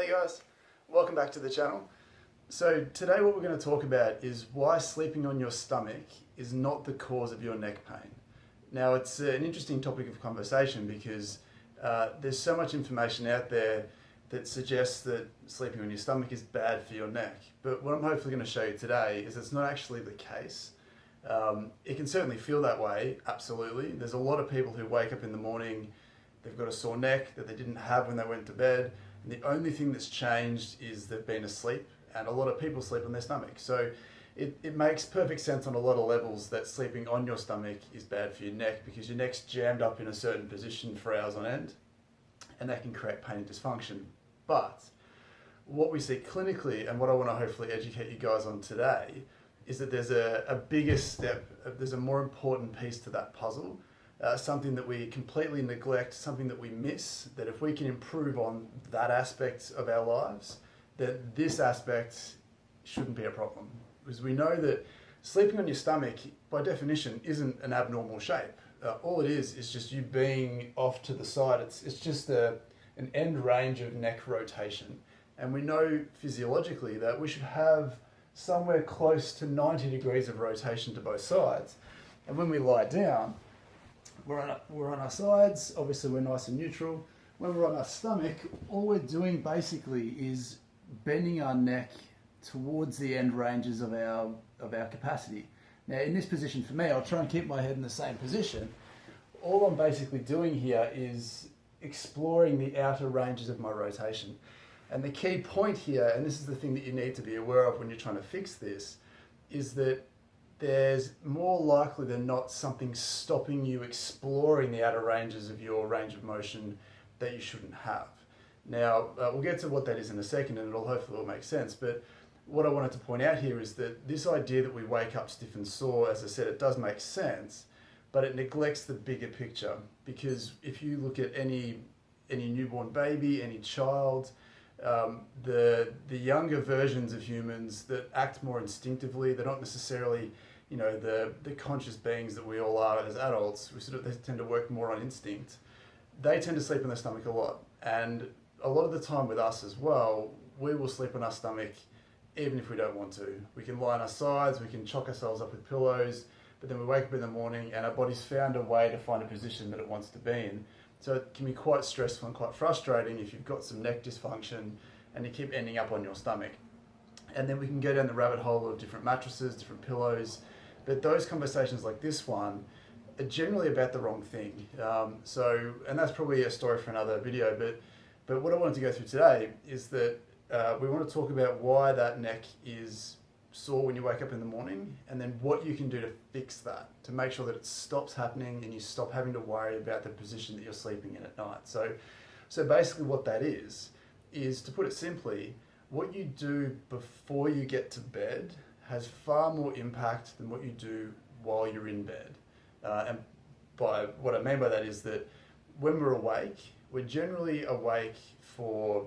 Hey guys, welcome back to the channel. So today what we're going to talk about is why sleeping on your stomach is not the cause of your neck pain. Now it's an interesting topic of conversation because there's so much information out there that suggests that sleeping on your stomach is bad for your neck. But what I'm hopefully going to show you today is it's not actually the case. It can certainly feel that way, absolutely. There's a lot of people who wake up in the morning, they've got a sore neck that they didn't have when they went to bed. And the only thing that's changed is they've been asleep, and a lot of people sleep on their stomach. So it makes perfect sense on a lot of levels that sleeping on your stomach is bad for your neck because your neck's jammed up in a certain position for hours on end, and that can create pain and dysfunction. But what we see clinically, and what I want to hopefully educate you guys on today, is that there's a bigger step, there's a more important piece to that puzzle. Something that we completely neglect, something that we miss, that if we can improve on that aspect of our lives, that this aspect shouldn't be a problem. Because we know that sleeping on your stomach, by definition, isn't an abnormal shape. All it is just you being off to the side. It's just an end range of neck rotation. And we know physiologically that we should have somewhere close to 90 degrees of rotation to both sides. And when we lie down, we're on our sides, obviously we're nice and neutral. When we're on our stomach, all we're doing basically is bending our neck towards the end ranges of our capacity. Now in this position for me, I'll try and keep my head in the same position. All I'm basically doing here is exploring the outer ranges of my rotation. And the key point here, and this is the thing that you need to be aware of when you're trying to fix this, is that there's more likely than not something stopping you exploring the outer ranges of your range of motion that you shouldn't have. Now, we'll get to what that is in a second and it'll hopefully all make sense, but what I wanted to point out here is that this idea that we wake up stiff and sore, as I said, it does make sense, but it neglects the bigger picture, because if you look at any newborn baby, any child, the younger versions of humans that act more instinctively, they're not necessarily the conscious beings that we all are as adults. They tend to work more on instinct. They tend to sleep on their stomach a lot, and a lot of the time with us as well, we will sleep on our stomach even if we don't want to. We can lie on our sides, we can chock ourselves up with pillows, but then we wake up in the morning and our body's found a way to find a position that it wants to be in. So it can be quite stressful and quite frustrating if you've got some neck dysfunction and you keep ending up on your stomach. And then we can go down the rabbit hole of different mattresses, different pillows, but those conversations like this one are generally about the wrong thing. And that's probably a story for another video, but what I wanted to go through today is that we want to talk about why that neck is sore when you wake up in the morning, and then what you can do to fix that, to make sure that it stops happening and you stop having to worry about the position that you're sleeping in at night. So basically what that is to put it simply, what you do before you get to bed has far more impact than what you do while you're in bed. And by what I mean by that is that when we're awake, we're generally awake for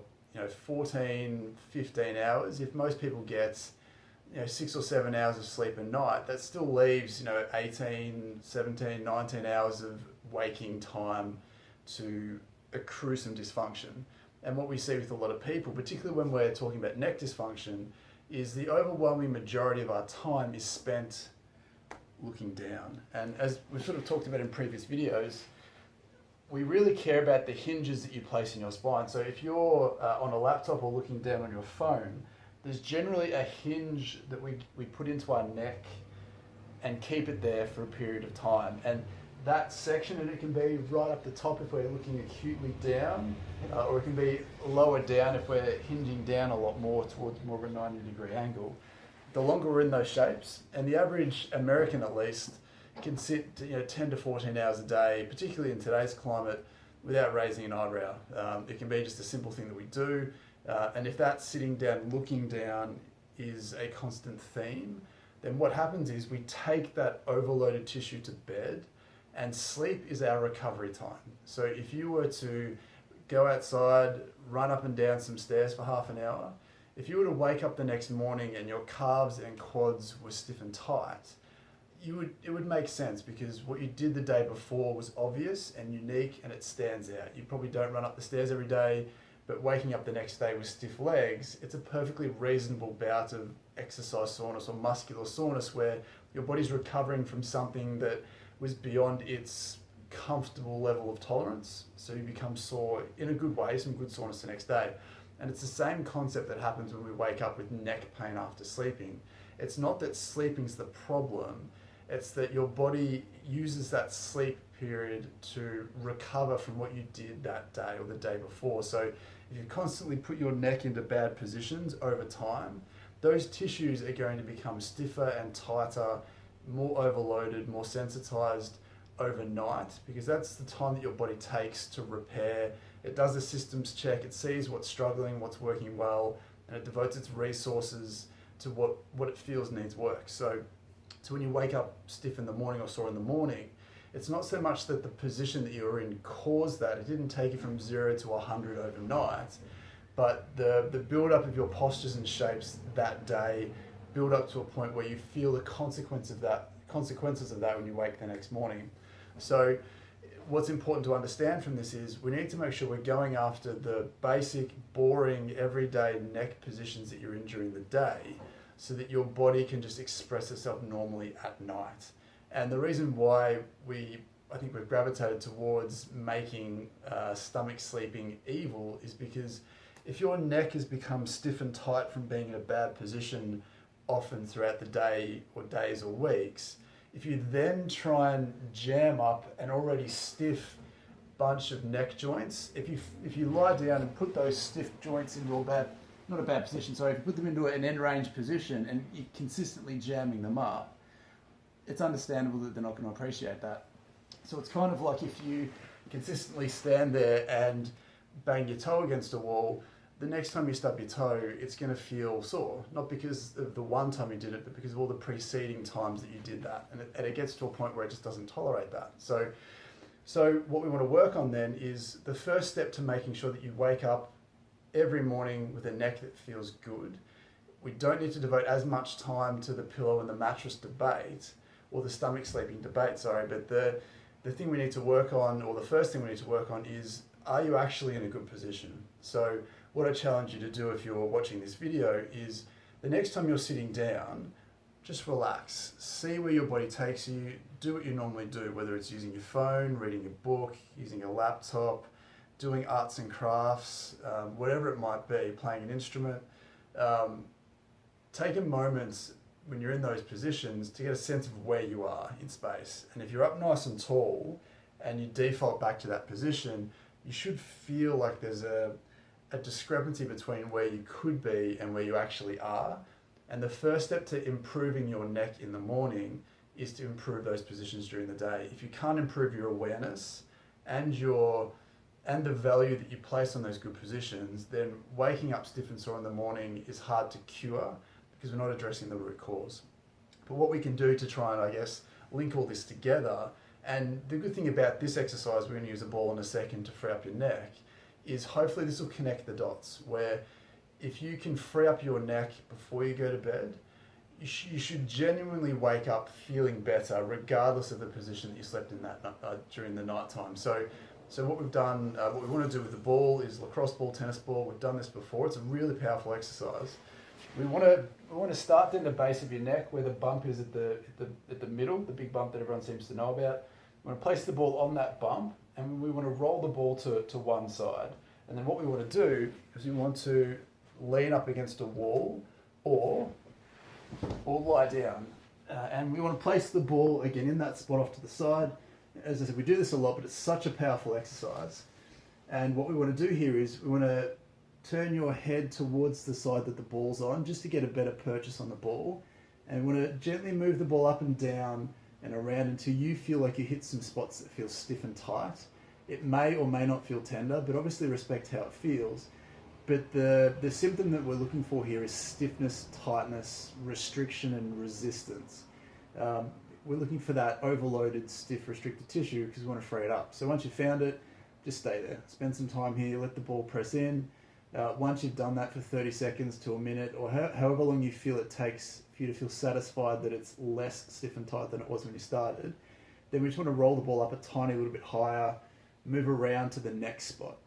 14, 15 hours. If most people get 6 or 7 hours of sleep a night, that still leaves 18, 17, 19 hours of waking time to accrue some dysfunction. And what we see with a lot of people, particularly when we're talking about neck dysfunction, is the overwhelming majority of our time is spent looking down. And as we've sort of talked about in previous videos, we really care about the hinges that you place in your spine. So if you're on a laptop or looking down on your phone, there's generally a hinge that we put into our neck and keep it there for a period of time. And that section, and it can be right up the top if we're looking acutely down, or it can be lower down if we're hinging down a lot more towards more of a 90-degree angle. The longer we're in those shapes, and the average American at least, can sit 10 to 14 hours a day, particularly in today's climate, without raising an eyebrow. It can be just a simple thing that we do, and if that sitting down, looking down is a constant theme, then what happens is we take that overloaded tissue to bed, and sleep is our recovery time. So if you were to go outside, run up and down some stairs for half an hour, if you were to wake up the next morning and your calves and quads were stiff and tight, it would make sense, because what you did the day before was obvious and unique and it stands out. You probably don't run up the stairs every day. but waking up the next day with stiff legs, it's a perfectly reasonable bout of exercise soreness or muscular soreness where your body's recovering from something that was beyond its comfortable level of tolerance. So you become sore in a good way, some good soreness the next day. And it's the same concept that happens when we wake up with neck pain after sleeping. It's not that sleeping's the problem, it's that your body uses that sleep period to recover from what you did that day or the day before. So if you constantly put your neck into bad positions over time, those tissues are going to become stiffer and tighter, more overloaded, more sensitized overnight, because that's the time that your body takes to repair. It does a systems check, it sees what's struggling, what's working well, and it devotes its resources to what it feels needs work. So when you wake up stiff in the morning or sore in the morning, it's not so much that the position that you were in caused that. It didn't take you from 0 to 100 overnight, but the build-up of your postures and shapes that day build up to a point where you feel the consequences of that when you wake the next morning. So what's important to understand from this is we need to make sure we're going after the basic, boring, everyday neck positions that you're in during the day so that your body can just express itself normally at night. And the reason why I think we've gravitated towards making stomach sleeping evil is because if your neck has become stiff and tight from being in a bad position often throughout the day or days or weeks, if you then try and jam up an already stiff bunch of neck joints, if you lie down and put those stiff joints into not a bad position, sorry, if you put them into an end range position and you're consistently jamming them up, it's understandable that they're not going to appreciate that. So it's kind of like if you consistently stand there and bang your toe against a wall, the next time you stub your toe, it's going to feel sore. Not because of the one time you did it, but because of all the preceding times that you did that. And it gets to a point where it just doesn't tolerate that. So what we want to work on then is the first step to making sure that you wake up every morning with a neck that feels good. We don't need to devote as much time to the pillow and the mattress debate, or the stomach sleeping debate, sorry, but the thing we need to work on, or the first thing we need to work on is, are you actually in a good position? So what I challenge you to do if you're watching this video is the next time you're sitting down, just relax. See where your body takes you. Do what you normally do, whether it's using your phone, reading a book, using a laptop, doing arts and crafts, whatever it might be, playing an instrument. Take a moment when you're in those positions to get a sense of where you are in space. And if you're up nice and tall and you default back to that position, you should feel like there's a discrepancy between where you could be and where you actually are. And the first step to improving your neck in the morning is to improve those positions during the day. If you can't improve your awareness and the value that you place on those good positions, then waking up stiff and sore in the morning is hard to cure because we're not addressing the root cause. But what we can do to try and, I guess, link all this together, and the good thing about this exercise, we're going to use a ball in a second to free up your neck, is hopefully this will connect the dots where if you can free up your neck before you go to bed, you should genuinely wake up feeling better regardless of the position that you slept in that during the night time. So what we've done, what we want to do with the ball is lacrosse ball, tennis ball. We've done this before. It's a really powerful exercise. We want to start in the base of your neck where the bump is at the middle, the big bump that everyone seems to know about. We want to place the ball on that bump, and we want to roll the ball to one side. And then what we want to do is we want to lean up against a wall or lie down. And we want to place the ball again in that spot off to the side. As I said, we do this a lot, but it's such a powerful exercise. And what we want to do here is we want to turn your head towards the side that the ball's on just to get a better purchase on the ball. And we want to gently move the ball up and down and around until you feel like you hit some spots that feel stiff and tight. It may or may not feel tender, but obviously respect how it feels. But the symptom that we're looking for here is stiffness, tightness, restriction, and resistance. We're looking for that overloaded, stiff, restricted tissue because we want to free it up. So once you've found it, just stay there. Spend some time here, let the ball press in. Once you've done that for 30 seconds to a minute, or however long you feel it takes for you to feel satisfied that it's less stiff and tight than it was when you started, then we just want to roll the ball up a tiny little bit higher, move around to the next spot.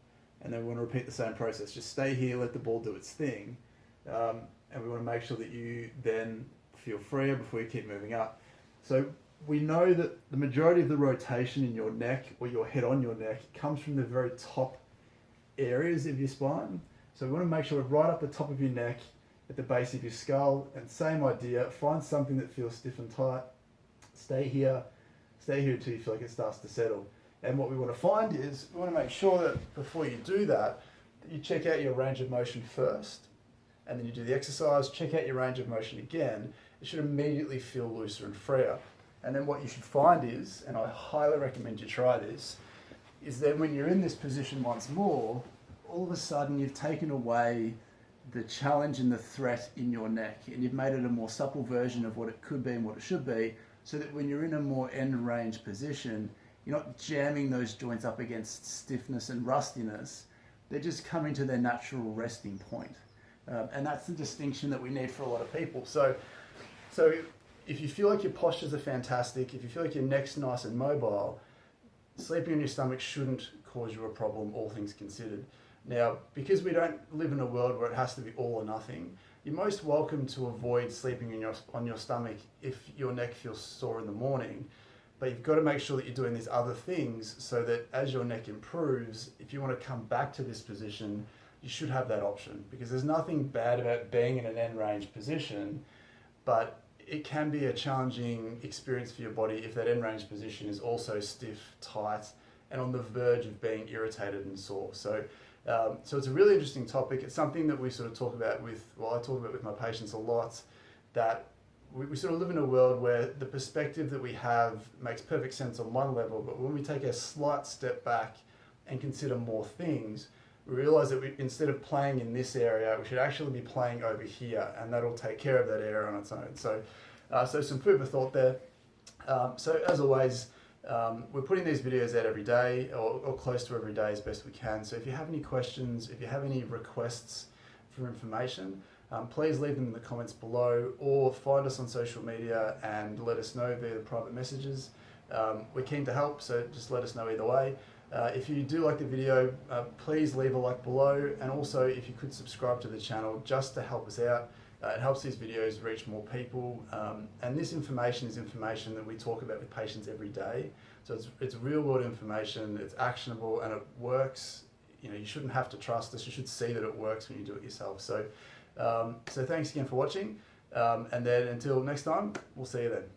and then we want to repeat the same process. Just stay here, let the ball do its thing, and we want to make sure that you then feel freer before you keep moving up. So we know that the majority of the rotation in your neck or your head on your neck comes from the very top areas of your spine. So we want to make sure we're right up the top of your neck at the base of your skull, and same idea, find something that feels stiff and tight. Stay here until you feel like it starts to settle. And what we want to find is, we want to make sure that before you do that, you check out your range of motion first, and then you do the exercise, check out your range of motion again. It should immediately feel looser and freer. And then what you should find is, and I highly recommend you try this, is that when you're in this position once more, all of a sudden you've taken away the challenge and the threat in your neck, and you've made it a more supple version of what it could be and what it should be, so that when you're in a more end range position, you're not jamming those joints up against stiffness and rustiness. They're just coming to their natural resting point. And that's the distinction that we need for a lot of people. So if you feel like your postures are fantastic, if you feel like your neck's nice and mobile, sleeping on your stomach shouldn't cause you a problem, all things considered. Now, because we don't live in a world where it has to be all or nothing, you're most welcome to avoid sleeping on your stomach if your neck feels sore in the morning. But you've got to make sure that you're doing these other things so that as your neck improves, if you want to come back to this position, you should have that option, because there's nothing bad about being in an end range position, but it can be a challenging experience for your body if that end range position is also stiff, tight, and on the verge of being irritated and sore. So it's a really interesting topic. It's something that we sort of talk about I talk about with my patients a lot, that we sort of live in a world where the perspective that we have makes perfect sense on one level, but when we take a slight step back and consider more things, we realize that instead of playing in this area, we should actually be playing over here, and that'll take care of that area on its own. So some food for thought there. So as always, we're putting these videos out every day, or close to every day as best we can. So if you have any questions, if you have any requests for information, please leave them in the comments below, or find us on social media and let us know via the private messages. We're keen to help, so just let us know either way. If you do like the video, please leave a like below, and also if you could subscribe to the channel just to help us out. It helps these videos reach more people, and this information is information that we talk about with patients every day. So it's real world information, it's actionable, and it works. You know, you shouldn't have to trust us, you should see that it works when you do it yourself. So thanks again for watching, and then until next time, we'll see you then.